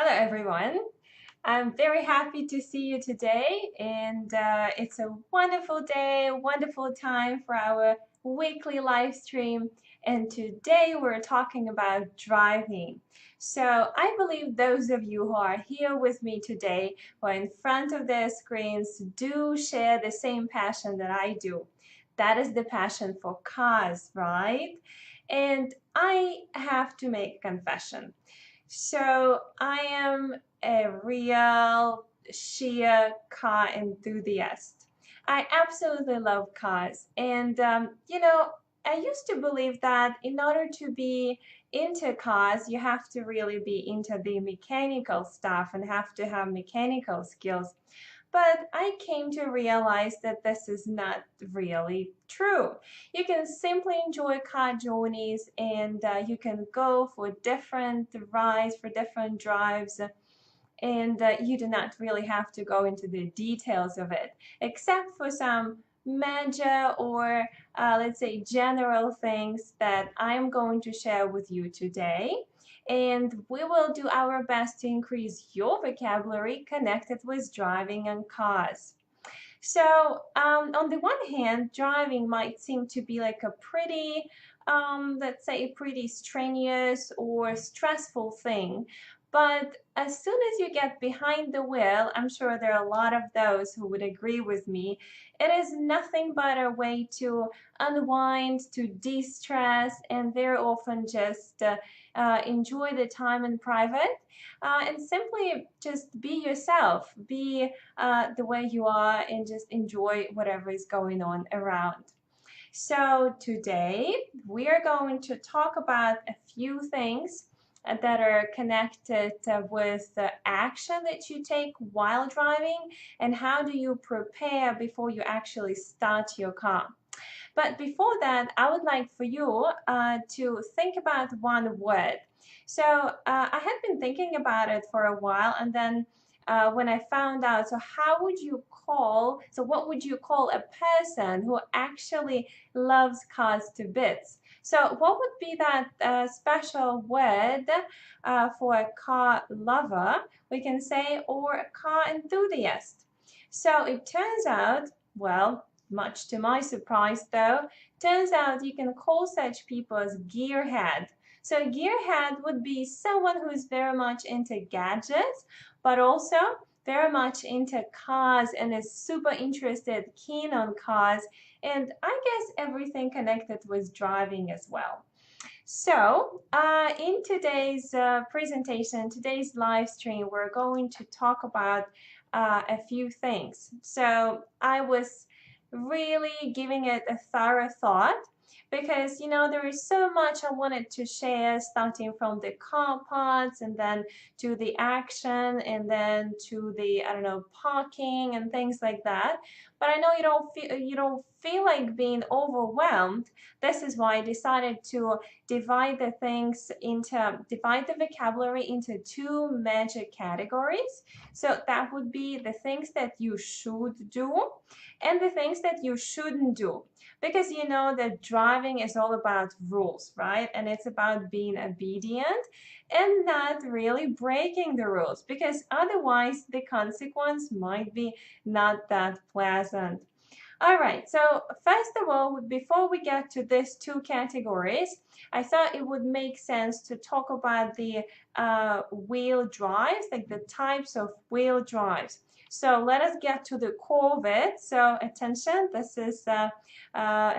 Hello, everyone. I'm very happy to see you today, and it's a wonderful day, wonderful time for our weekly live stream. And today we're talking about driving. So I believe those of you who are here with me today, who are in front of their screens, do share the same passion that I do. That is the passion for cars, right? And I have to make a confession. So I am a real sheer car enthusiast. I absolutely love cars. And, I used to believe that in order to be into cars, you have to really be into the mechanical stuff and have to have mechanical skills. But I came to realize that this is not really true. You can simply enjoy car journeys and you can go for different rides, for different drives, and you do not really have to go into the details of it, except for some major or let's say general things that I'm going to share with you today. And we will do our best to increase your vocabulary connected with driving and cars. So, on the one hand, driving might seem to be like a pretty, let's say, pretty strenuous or stressful thing. But as soon as you get behind the wheel, I'm sure there are a lot of those who would agree with me. It is nothing but a way to unwind, to de stress, and very often just enjoy the time in private and simply just be yourself, be the way you are, and just enjoy whatever is going on around. So today we are going to talk about a few things that are connected with the action that you take while driving and how do you prepare before you actually start your car. But before that, I would like for you to think about one word. So I had been thinking about it for a while, and then when I found out, so how would you call, so what would you call a person who actually loves cars to bits? So what would be that special word for a car lover, we can say, or a car enthusiast? So it turns out, well, much to my surprise, though, turns out you can call such people as gearhead. So gearhead would be someone who is very much into gadgets, but also very much into cars and is super interested, keen on cars, and I guess everything connected with driving as well. So, in today's presentation, today's live stream, we're going to talk about a few things. So, I was really giving it a thorough thought because there is so much I wanted to share, starting from the car parts and then to the action and then to the, I don't know, parking and things like that. But I know you don't feel like being overwhelmed. This is why I decided to divide the vocabulary into two major categories. So that would be the things that you should do and the things that you shouldn't do. Because you know that driving is all about rules, right? And it's about being obedient and not really breaking the rules, because otherwise the consequence might be not that pleasant. All right, so first of all, before we get to these two categories, I thought it would make sense to talk about the wheel drives, like the types of wheel drives. So let us get to the core of it. So attention, this is a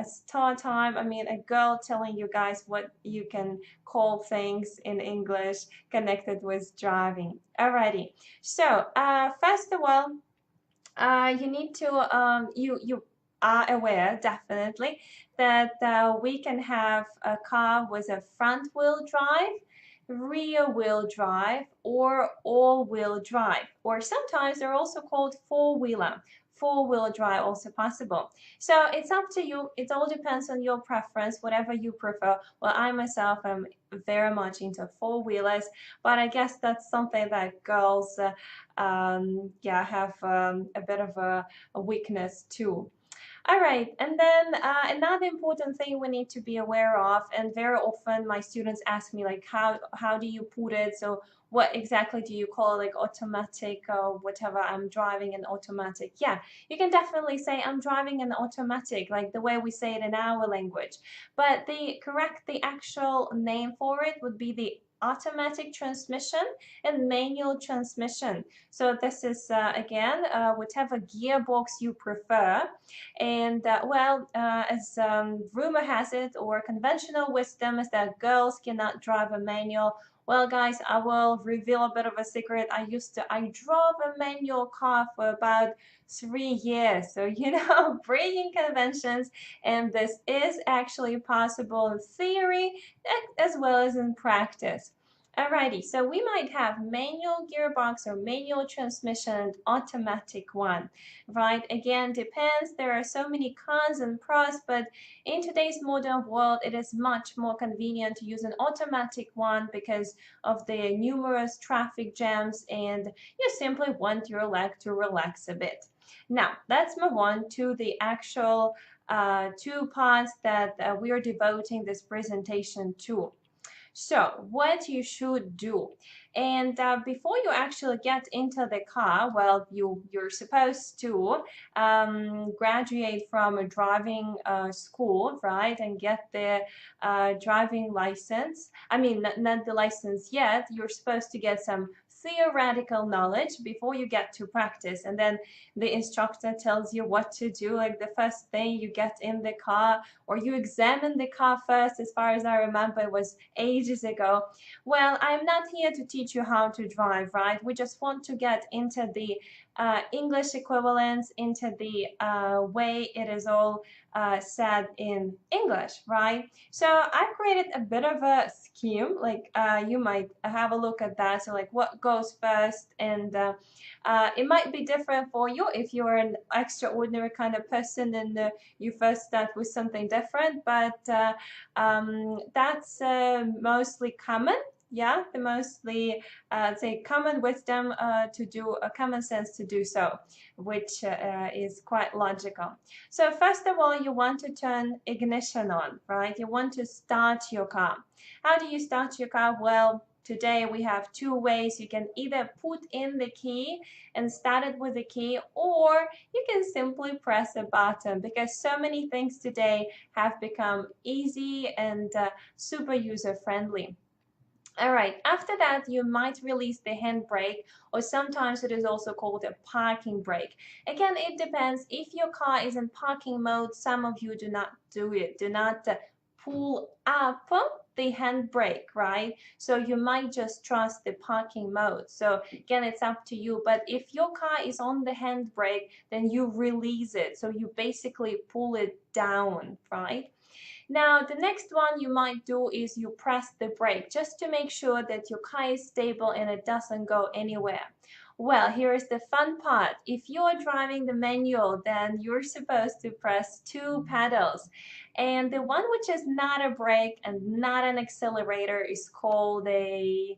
start time. I mean, a girl telling you guys what you can call things in English connected with driving. Alrighty, so first of all, you need to you are aware definitely that we can have a car with a front wheel drive, rear wheel drive, or all wheel drive, or sometimes they're also called four-wheeler. Four-wheel drive also possible. So it's up to you. It all depends on your preference, whatever you prefer. Well, I myself am very much into four-wheelers, but I guess that's something that girls yeah, have a bit of a weakness too. All right, and then another important thing we need to be aware of, and very often my students ask me like, how do you put it? So what exactly do you call it, like automatic or whatever? I'm driving an automatic. Yeah, you can definitely say I'm driving an automatic, like the way we say it in our language. But the actual name for it would be the automatic transmission and manual transmission. So this is again whatever gearbox you prefer. And as rumor has it, or conventional wisdom is that girls cannot drive a manual. Well, guys, I will reveal a bit of a secret. I drove a manual car for about 3 years. So, breaking conventions, and this is actually possible in theory as well as in practice. Alrighty, so we might have manual gearbox or manual transmission and automatic one, right? Again, depends. There are so many cons and pros, but in today's modern world, it is much more convenient to use an automatic one because of the numerous traffic jams, and you simply want your leg to relax a bit. Now, let's move on to the actual two parts that we are devoting this presentation to. So, what you should do, and before you actually get into the car, well, you're supposed to graduate from a driving school, right, and get the driving license. I mean, not the license yet. You're supposed to get some theoretical knowledge before you get to practice, and then the instructor tells you what to do. Like the first thing, you get in the car, or you examine the car first. As far as I remember, it was ages ago. Well, I'm not here to teach you how to drive, right? We just want to get into the English equivalents, into the way it is all said in English, right? So I created a bit of a scheme, like you might have a look at that. So like what goes first, and it might be different for you if you're an extraordinary kind of person and you first start with something different, but that's mostly common. Yeah, the mostly say common wisdom to do a common sense to do so, which is quite logical. So first of all, you want to turn ignition on, right? You want to start your car. How do you start your car? Well, today we have two ways. You can either put in the key and start it with the key, or you can simply press a button, because so many things today have become easy and super user-friendly. All right, after that, you might release the handbrake, or sometimes it is also called a parking brake. Again, it depends. If your car is in parking mode, some of you do not do it. Do not pull up the handbrake, right? So you might just trust the parking mode. So again, it's up to you. But if your car is on the handbrake, then you release it. So you basically pull it down, right? Now, the next one you might do is you press the brake just to make sure that your car is stable and it doesn't go anywhere. Well, here is the fun part. If you're driving the manual, then you're supposed to press two pedals. And the one which is not a brake and not an accelerator is called a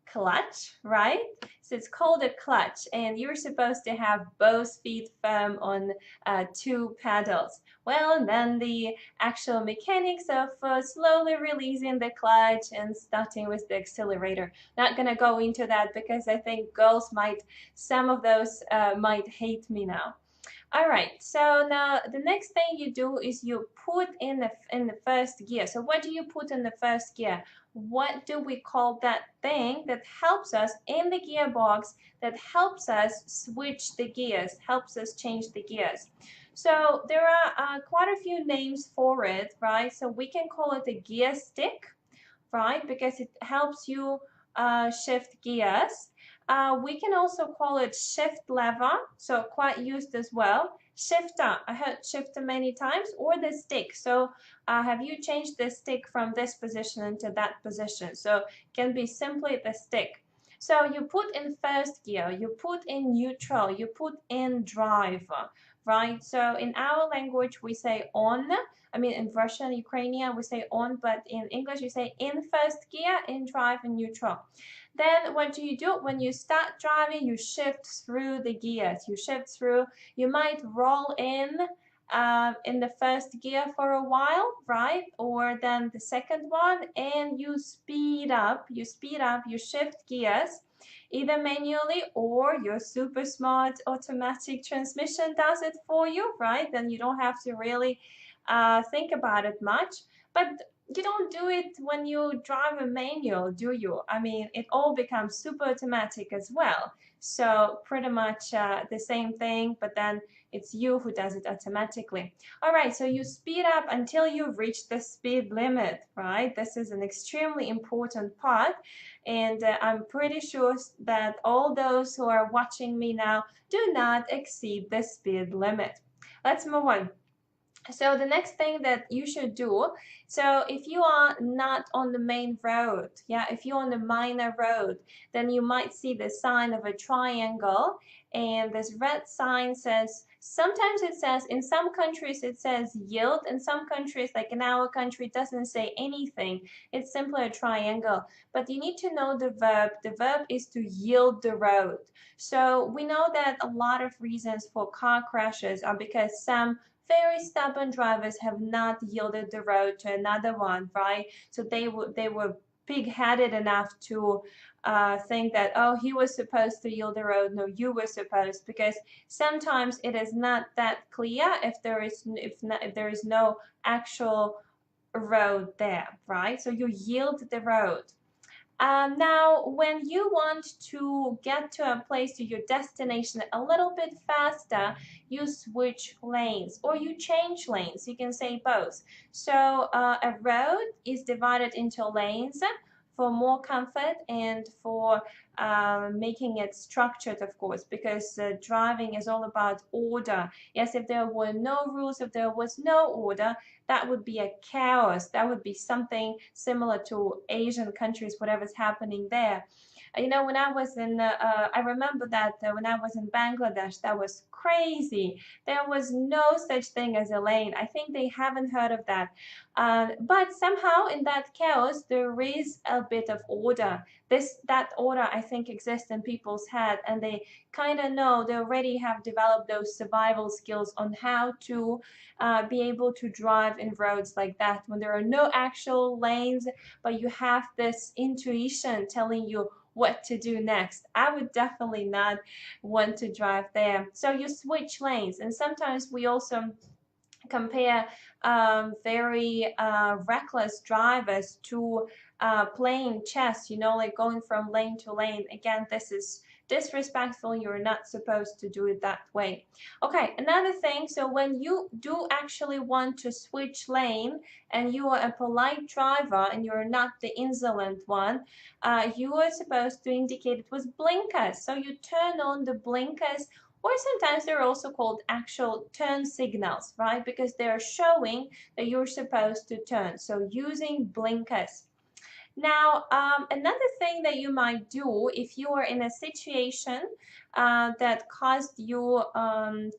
clutch, right? So it's called a clutch, and you're supposed to have both feet firm on two pedals. Well, and then the actual mechanics of slowly releasing the clutch and starting with the accelerator. Not gonna go into that because I think some of those might hate me now. All right, so now the next thing you do is you put in the first gear. So what do you put in the first gear? What do we call that thing that helps us in the gearbox, that helps us switch the gears, helps us change the gears? So there are quite a few names for it, right? So we can call it a gear stick, right? Because it helps you shift gears. We can also call it shift lever, so quite used as well. Shifter, I heard shifter many times, or the stick. So have you changed the stick from this position into that position? So it can be simply the stick. So you put in first gear, you put in neutral, you put in drive, right? So in our language, we say on. I mean, in Russian, Ukrainian, we say on, but in English, you say in first gear, in drive, and neutral. Then what do? When you start driving, you shift through the gears. You shift through, you might roll in in the first gear for a while, right? Or then the second one, and you speed up, you shift gears either manually or your super smart automatic transmission does it for you, right? Then you don't have to really think about it much. But you don't do it when you drive a manual, do you? I mean, it all becomes super automatic as well. So pretty much the same thing, but then it's you who does it automatically. All right, so you speed up until you reach the speed limit, right? This is an extremely important part. And I'm pretty sure that all those who are watching me now do not exceed the speed limit. Let's move on. So the next thing that you should do, so if you are not on the main road, yeah, if you're on the minor road, then you might see the sign of a triangle, and this red sign says, sometimes it says, in some countries it says yield, in some countries, like in our country, it doesn't say anything. It's simply a triangle. But you need to know the verb. The verb is to yield the road. So we know that a lot of reasons for car crashes are because some very stubborn drivers have not yielded the road to another one, right? So they were pig-headed enough to think that, oh, he was supposed to yield the road, no, you were supposed, because sometimes it is not that clear if there is no actual road there, right? So you yield the road. Now, when you want to get to a place, to your destination a little bit faster, you switch lanes or you change lanes. You can say both. So a road is divided into lanes for more comfort and for making it structured, of course, because driving is all about order. Yes, if there were no rules, if there was no order, that would be a chaos. That would be something similar to Asian countries, whatever's happening there. You know, when I was in, I remember that when I was in Bangladesh, that was crazy. There was no such thing as a lane. I think they haven't heard of that. But somehow in that chaos, there is a bit of order. That order, I think, exists in people's head, and they kind of know, they already have developed those survival skills on how to be able to drive in roads like that when there are no actual lanes, but you have this intuition telling you what to do next. I would definitely not want to drive there. So you switch lanes, and sometimes we also compare very reckless drivers to playing chess, you know, like going from lane to lane. Again, this is disrespectful. You're not supposed to do it that way. Okay, another thing, so when you do actually want to switch lane and you are a polite driver and you're not the insolent one, you are supposed to indicate it with blinkers. So you turn on the blinkers, or sometimes they're also called actual turn signals, right? Because they're showing that you're supposed to turn. So using blinkers. Now, another thing that you might do if you are in a situation that caused you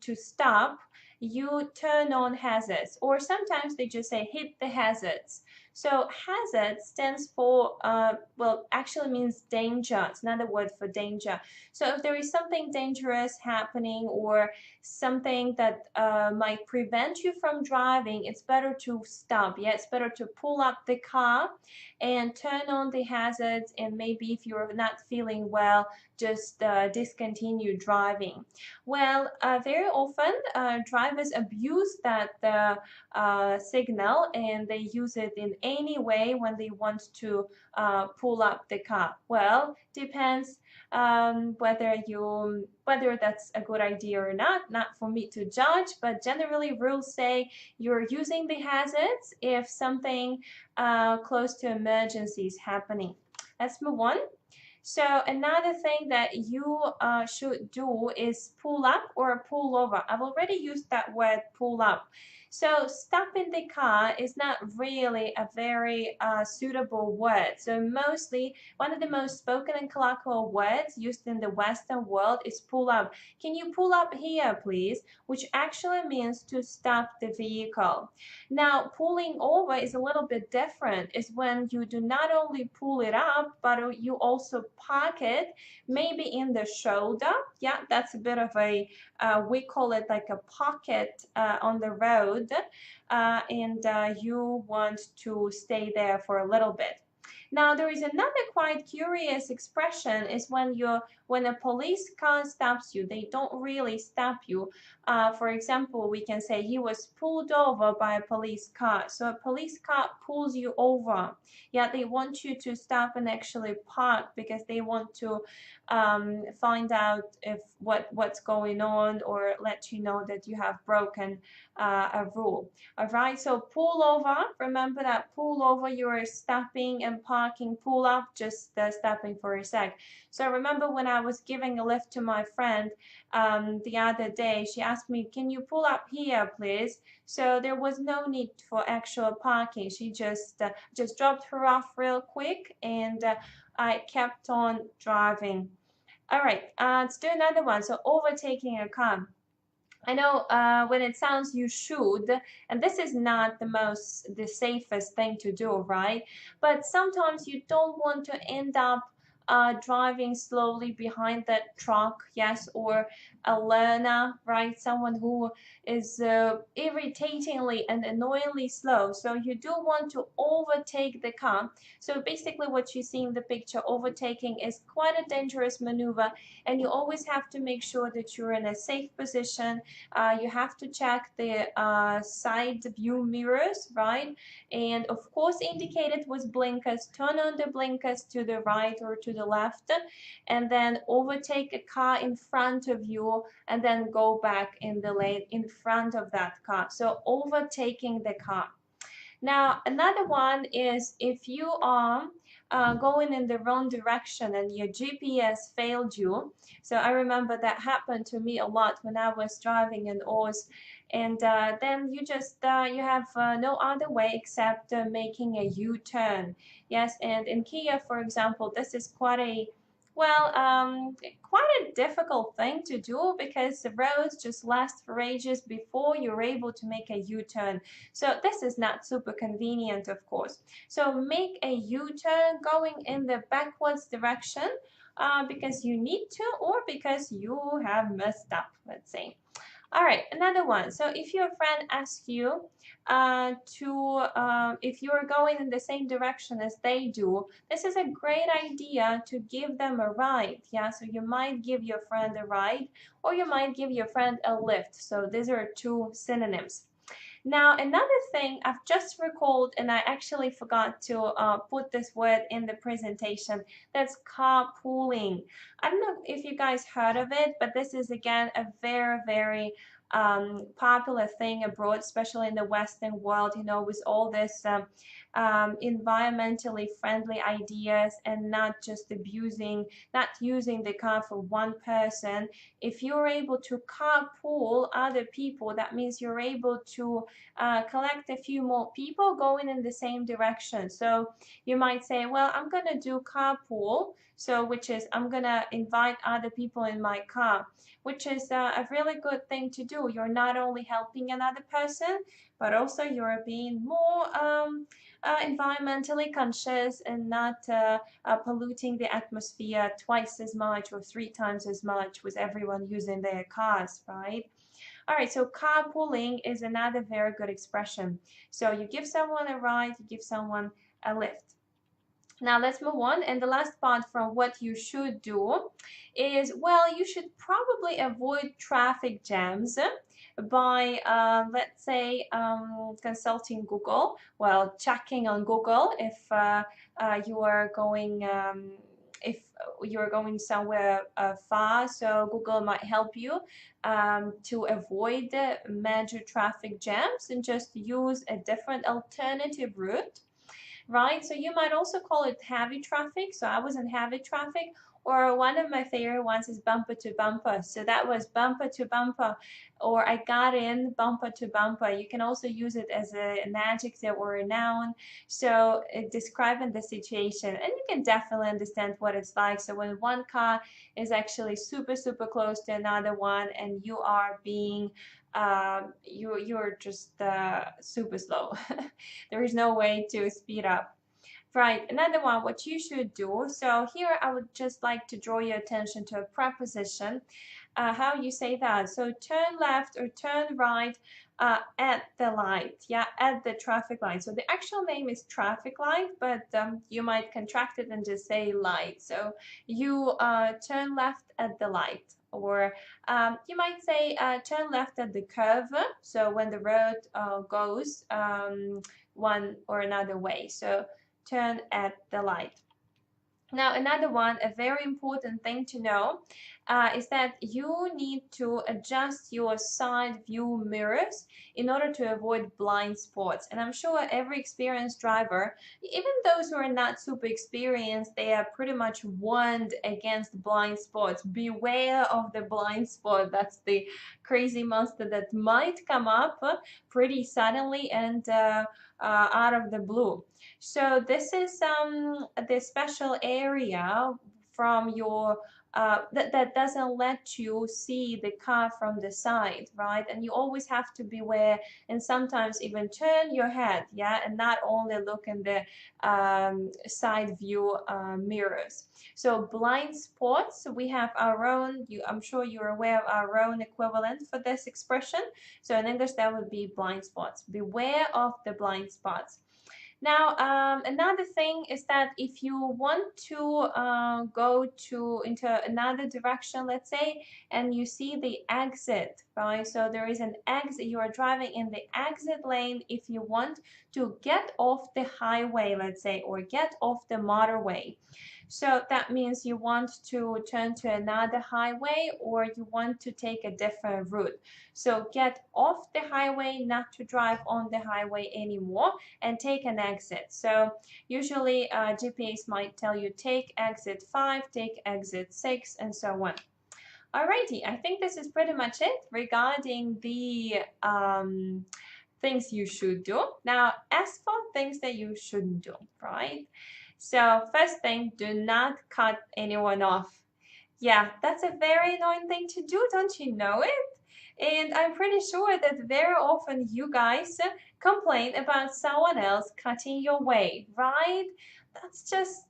to stop, you turn on hazards, or sometimes they just say hit the hazards. So hazard stands for, well, actually means danger. It's another word for danger. So if there is something dangerous happening or something that might prevent you from driving, it's better to stop. Yeah, it's better to pull up the car and turn on the hazards, and maybe if you're not feeling well, just discontinue driving. Well, very often drivers abuse that signal, and they use it in any way when they want to pull up the car. Well, depends whether that's a good idea or not. Not for me to judge, but generally rules say you're using the hazards if something close to emergency is happening. Let's move on. So another thing that you should do is pull up or pull over. I've already used that word pull up. So stopping the car is not really a very suitable word. So mostly one of the most spoken and colloquial words used in the Western world is pull up. Can you pull up here, please? Which actually means to stop the vehicle. Now, pulling over is a little bit different. It's when you do not only pull it up, but you also park it, maybe in the shoulder. Yeah, that's a bit of a, we call it like a pocket on the road, and you want to stay there for a little bit. Now, there is another quite curious expression is when a police car stops you, they don't really stop you. For example, we can say he was pulled over by a police car. So a police car pulls you over. Yeah, they want you to stop and actually park because they want to find out if what's going on or let you know that you have broken a rule. All right, so pull over. Remember that pull over, you're stopping and parking. Pull up, just stopping for a sec. So I remember when I was giving a lift to my friend the other day, she asked me, "Can you pull up here, please?" So there was no need for actual parking. She just dropped her off real quick, and I kept on driving. All right, let's do another one. So overtaking a car. I know when it sounds you should, and this is not the safest thing to do, right? But sometimes you don't want to end up driving slowly behind that truck, yes, or a learner, right? Someone who is irritatingly and annoyingly slow. So you do want to overtake the car. So basically what you see in the picture, overtaking is quite a dangerous maneuver, and you always have to make sure that you're in a safe position. You have to check the side view mirrors, right? And of course indicate it with blinkers, turn on the blinkers to the right or to the left, and then overtake a car in front of you and then go back in the lane in front of that car. So overtaking the car. Now, another one is if you are going in the wrong direction and your GPS failed you. So I remember that happened to me a lot when I was driving in Oz. And then you have no other way except making a U-turn. Yes, and in Kia, for example, this is well, quite a difficult thing to do because the roads just last for ages before you're able to make a U-turn. So this is not super convenient, of course. So make a U-turn going in the backwards direction because you need to or because you have messed up, let's say. All right, another one. So if your friend asks you if you're going in the same direction as they do, this is a great idea to give them a ride. Yeah, so you might give your friend a ride or you might give your friend a lift. So these are two synonyms. Now, another thing I've just recalled, and I actually forgot to put this word in the presentation, that's carpooling. I don't know if you guys heard of it, but this is again a very, very popular thing abroad, especially in the Western world, you know, with all this environmentally friendly ideas and not just not using the car for one person. If you're able to carpool other people, that means you're able to collect a few more people going in the same direction. So you might say, well, I'm going to do carpool. So which is I'm going to invite other people in my car, which is a really good thing to do. You're not only helping another person, but also you're being more environmentally conscious and not polluting the atmosphere twice as much or 3 times as much with everyone using their cars, right? All right, so carpooling is another very good expression. So you give someone a ride, you give someone a lift. Now let's move on. And the last part from what you should do is, well, you should probably avoid traffic jams by, let's say, consulting Google. Well, checking on Google if you are going. If you're going somewhere far, so Google might help you to avoid major traffic jams and just use a different alternative route, right? So you might also call it heavy traffic. So I was in heavy traffic, Or one of my favorite ones is bumper to bumper. So that was bumper to bumper, or I got in bumper to bumper. You can also use it as an adjective or a noun. So describing the situation, and you can definitely understand what it's like. So when one car is actually super, super close to another one, and you are being you're just super slow. There is no way to speed up. Right, another one, what you should do. So here I would just like to draw your attention to a preposition, how you say that. So turn left or turn right at the light, yeah, at the traffic light. So the actual name is traffic light, but you might contract it and just say light. So you turn left at the light. Or you might say turn left at the curve. So when the road goes one or another way. So turn at the light. Now, another one, a very important thing to know is that you need to adjust your side view mirrors in order to avoid blind spots. And I'm sure every experienced driver, even those who are not super experienced, they are pretty much warned against blind spots. Beware of the blind spot. That's the crazy monster that might come up pretty suddenly and out of the blue. So this is the special area from your that doesn't let you see the car from the side, right? And you always have to beware and sometimes even turn your head, yeah, and not only look in the side view mirrors. So blind spots, we have our own, I'm sure you're aware of our own equivalent for this expression. So in English, that would be blind spots. Beware of the blind spots. Now, another thing is that if you want to go into another direction, let's say, and you see the exit, right? So there is an exit, you are driving in the exit lane if you want to get off the highway, let's say, or get off the motorway. So that means you want to turn to another highway or you want to take a different route. So get off the highway, not to drive on the highway anymore, and take an exit. So usually GPS might tell you take exit 5, take exit 6, and so on. Alrighty, I think this is pretty much it regarding the things you should do. Now, as for things that you shouldn't do, right? So first thing, do not cut anyone off. Yeah, that's a very annoying thing to do, don't you know it? And I'm pretty sure that very often you guys complain about someone else cutting your way, right? That's just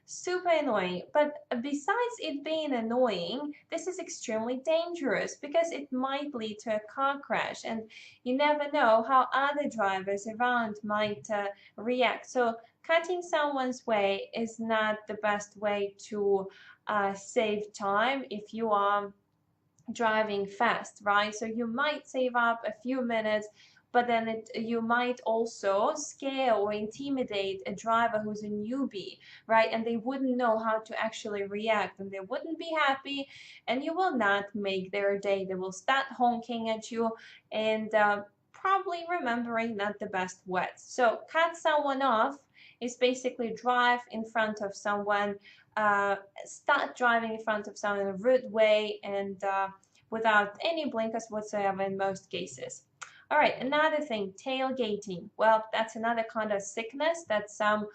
super annoying. But besides it being annoying, this is extremely dangerous because it might lead to a car crash, and you never know how other drivers around might react. So cutting someone's way is not the best way to save time if you are driving fast, right? So you might save up a few minutes, but then you might also scare or intimidate a driver who's a newbie, right? And they wouldn't know how to actually react and they wouldn't be happy and you will not make their day. They will start honking at you and probably remembering not the best words. So cut someone off is basically drive in front of someone, uh, start driving in front of someone in a rude way and without any blinkers whatsoever in most cases. All right, another thing, tailgating. Well, that's another kind of sickness that some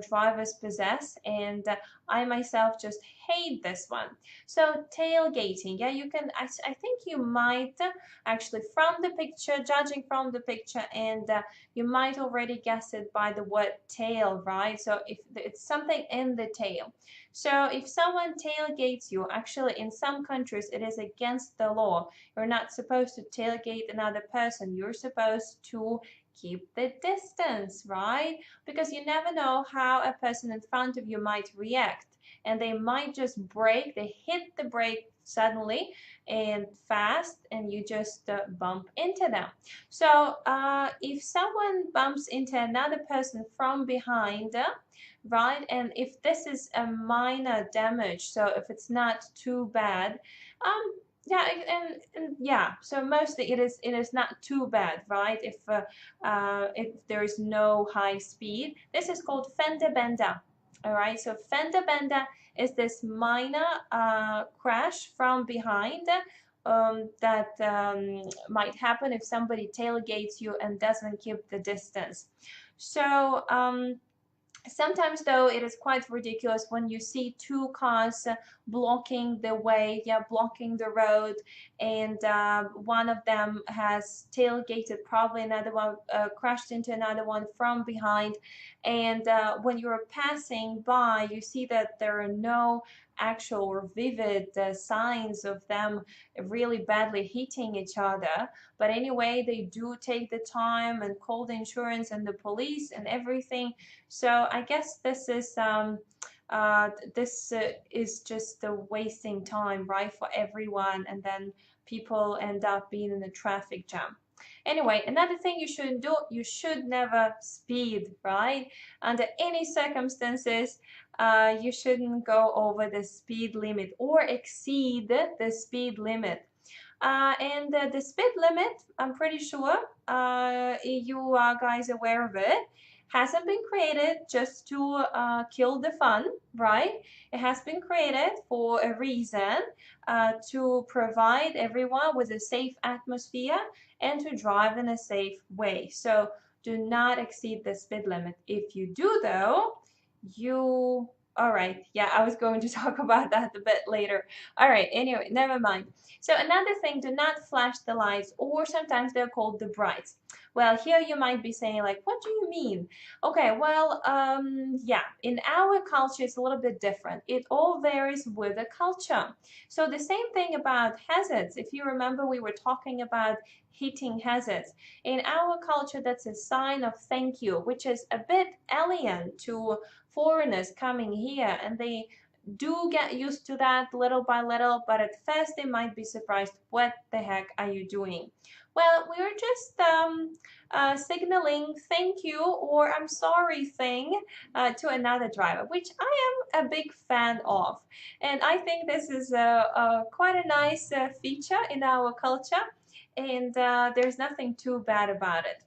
drivers possess, and I myself just hate this one. So tailgating, yeah, you can, I think you might actually from the picture, judging from the picture, and you might already guess it by the word tail, right? So if it's something in the tail. So if someone tailgates you, actually in some countries it is against the law. You're not supposed to tailgate another person. You're supposed to keep the distance, right? Because you never know how a person in front of you might react. And they might just brake, they hit the brake suddenly and fast, and you just bump into them. So if someone bumps into another person from behind, right? And if this is a minor damage, so if it's not too bad, yeah, and yeah, so mostly it is not too bad, right? If there is no high speed, this is called fender bender. All right, so fender bender is this minor crash from behind that might happen if somebody tailgates you and doesn't keep the distance. So sometimes though it is quite ridiculous when you see two cars blocking the way, yeah, blocking the road, and one of them has tailgated, probably another one crashed into another one from behind, and when you're passing by you see that there are no actual or vivid signs of them really badly hitting each other, but anyway they do take the time and call the insurance and the police and everything. So I guess this is just wasting time, right, for everyone, and then people end up being in a traffic jam. Anyway, another thing you shouldn't do, you should never speed, right? Under any circumstances, you shouldn't go over the speed limit or exceed the speed limit. And the speed limit, I'm pretty sure you are guys aware of it, hasn't been created just to kill the fun, right? It has been created for a reason, to provide everyone with a safe atmosphere and to drive in a safe way. So do not exceed the speed limit. If you do, though, you all right, yeah, I was going to talk about that a bit later. All right, anyway, never mind. So another thing, do not flash the lights, or sometimes they're called the brights. Well, here you might be saying like, what do you mean? Okay, well, yeah, in our culture it's a little bit different. It all varies with the culture. So the same thing about hazards. If you remember, we were talking about hitting hazards. In our culture, that's a sign of thank you, which is a bit alien to foreigners coming here, and they do get used to that little by little, but at first they might be surprised, what the heck are you doing? Well, we're just signaling thank you or I'm sorry thing to another driver, which I am a big fan of. And I think this is quite a nice feature in our culture, and there's nothing too bad about it.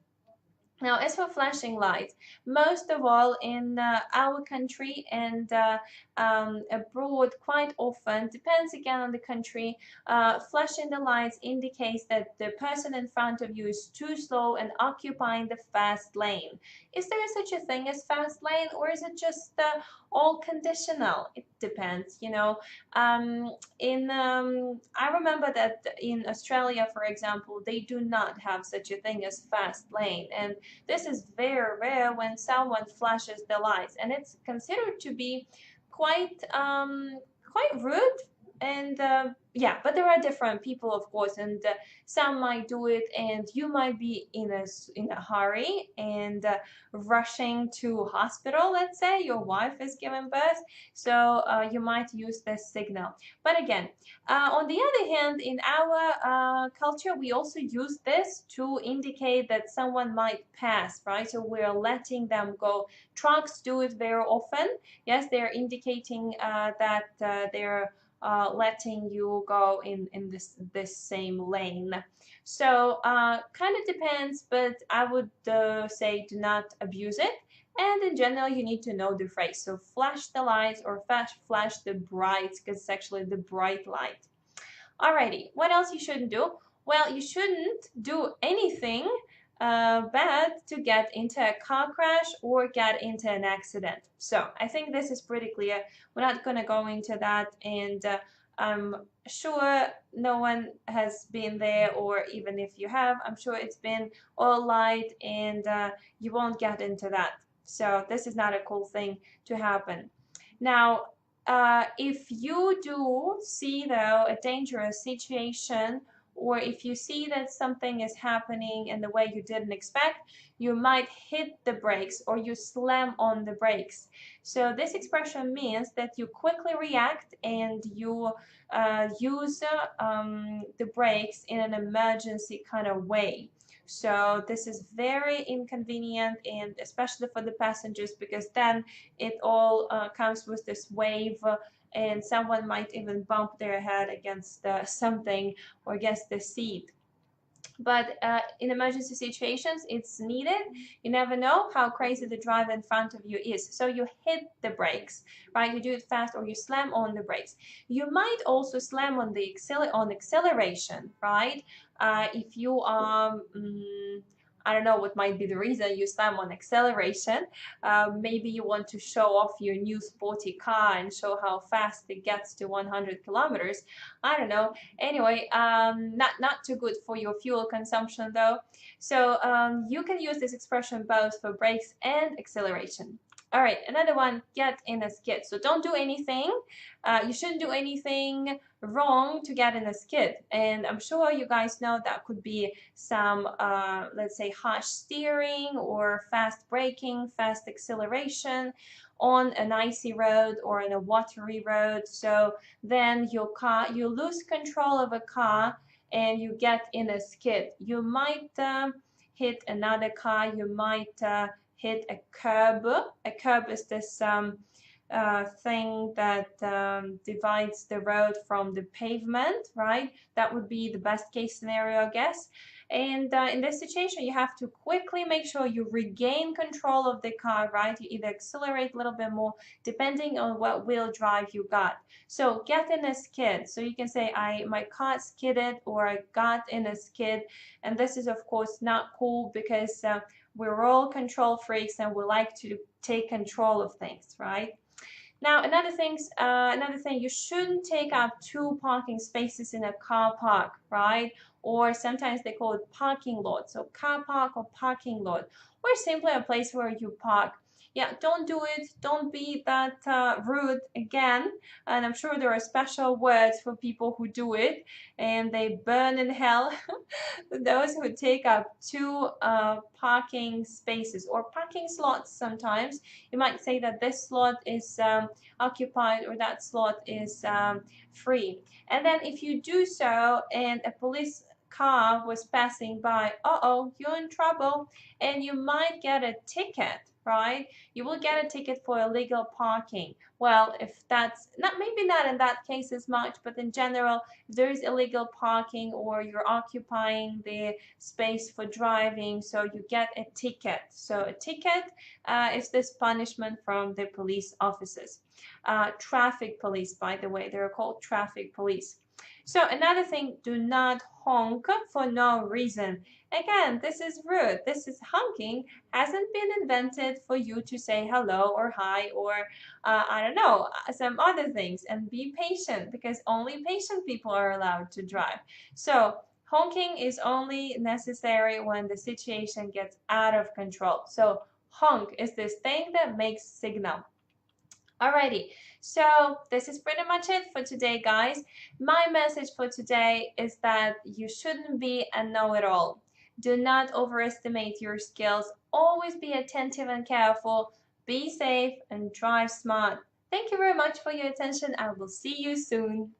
Now, as for flashing lights, most of all in our country and abroad, quite often, depends again on the country, flashing the lights indicates that the person in front of you is too slow and occupying the fast lane. Is there such a thing as fast lane, or is it just all conditional? It depends, you know. I remember that in Australia, for example, they do not have such a thing as fast lane, and this is very rare when someone flashes the lights, and it's considered to be quite rude. And yeah, but there are different people, of course, and some might do it, and you might be in a hurry and rushing to hospital. Let's say your wife is giving birth, so you might use this signal. But again, on the other hand, in our culture, we also use this to indicate that someone might pass, right? So we're letting them go. Trucks do it very often. Yes, they're indicating that they're letting you go in this same lane. So kind of depends, but I would say do not abuse it. And in general, you need to know the phrase. So flash the lights or flash the brights, because it's actually the bright light. Alrighty, what else you shouldn't do? Well, you shouldn't do anything bad to get into a car crash or get into an accident. So I think this is pretty clear. We're not going to go into that, and I'm sure no one has been there, or even if you have, I'm sure it's been all light, and you won't get into that. So this is not a cool thing to happen. Now, if you do see, though, a dangerous situation, or if you see that something is happening in the way you didn't expect, you might hit the brakes or you slam on the brakes. So this expression means that you quickly react and you use the brakes in an emergency kind of way. So this is very inconvenient, and especially for the passengers, because then it all comes with this wave, and someone might even bump their head against something or against the seat. But in emergency situations, it's needed. You never know how crazy the driver in front of you is. So you hit the brakes, right? You do it fast, or you slam on the brakes. You might also slam on the acceleration, right? If you are I don't know what might be the reason you slam on acceleration. Maybe you want to show off your new sporty car and show how fast it gets to 100 kilometers. I don't know. Anyway, not too good for your fuel consumption though. So you can use this expression both for brakes and acceleration. All right, another one, get in a skid. So don't do anything. You shouldn't do anything wrong to get in a skid. And I'm sure you guys know that could be some, let's say, harsh steering or fast braking, fast acceleration on an icy road or on a watery road. So then you lose control of a car and you get in a skid. You might hit another car. You might hit a curb. A curb is this thing that divides the road from the pavement, right? That would be the best case scenario, I guess. And in this situation, you have to quickly make sure you regain control of the car, right? You either accelerate a little bit more, depending on what wheel drive you got. So get in a skid. So you can say, my car skidded, or I got in a skid. And this is, of course, not cool, because we're all control freaks and we like to take control of things, right? Now, another thing, you shouldn't take up two parking spaces in a car park, right? Or sometimes they call it parking lot. So car park or parking lot, or simply a place where you park. Yeah, don't do it. Don't be that rude again. And I'm sure there are special words for people who do it, and they burn in hell. Those who take up two parking spaces or parking slots. Sometimes you might say that this slot is occupied, or that slot is free. And then if you do so and a police car was passing by, uh-oh, you're in trouble, and you might get a ticket, right? You will get a ticket for illegal parking. Well, if that's not, maybe not in that case as much, but in general, if there is illegal parking or you're occupying the space for driving, so you get a ticket. So a ticket is this punishment from the police officers. Traffic police, by the way, they're called traffic police. So another thing, do not honk for no reason. Again, this is rude. This is honking hasn't been invented for you to say hello or hi or I don't know, some other things. And be patient, because only patient people are allowed to drive. So honking is only necessary when the situation gets out of control. So honk is this thing that makes signal. Alrighty, so this is pretty much it for today, guys. My message for today is that you shouldn't be a know-it-all. Do not overestimate your skills. Always be attentive and careful. Be safe and drive smart. Thank you very much for your attention. I will see you soon.